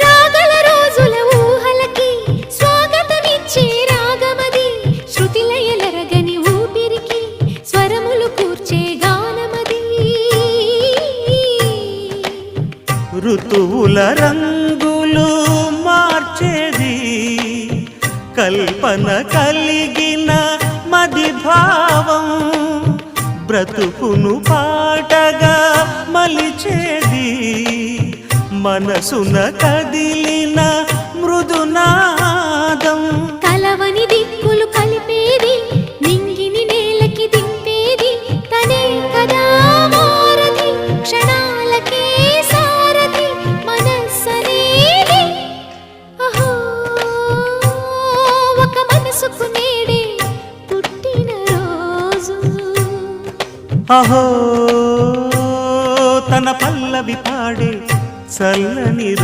రాగల రోజుల ఊహలకి స్వాగతమిచ్చే రాగమది, శృతి లయలరగని ఊపిరికి స్వరములు కూర్చే గానమది. ఋతువుల రంగులు మార్చేది కల్పన కలిగిన మది భావం, బ్రతుకును పాటగా మలిచేది మనసున కదిలిన మృదునాదం. కలవని దిక్కులు కలిపేది, నింగిని నేలకి దింపేది తనే కదా వారధి, క్షణాలకే సారథి మనస్సనేది. అహో ఒక మనసుకు నేడే పుట్టిన రోజు, అహో తన పల్లవి పాడే చల్లని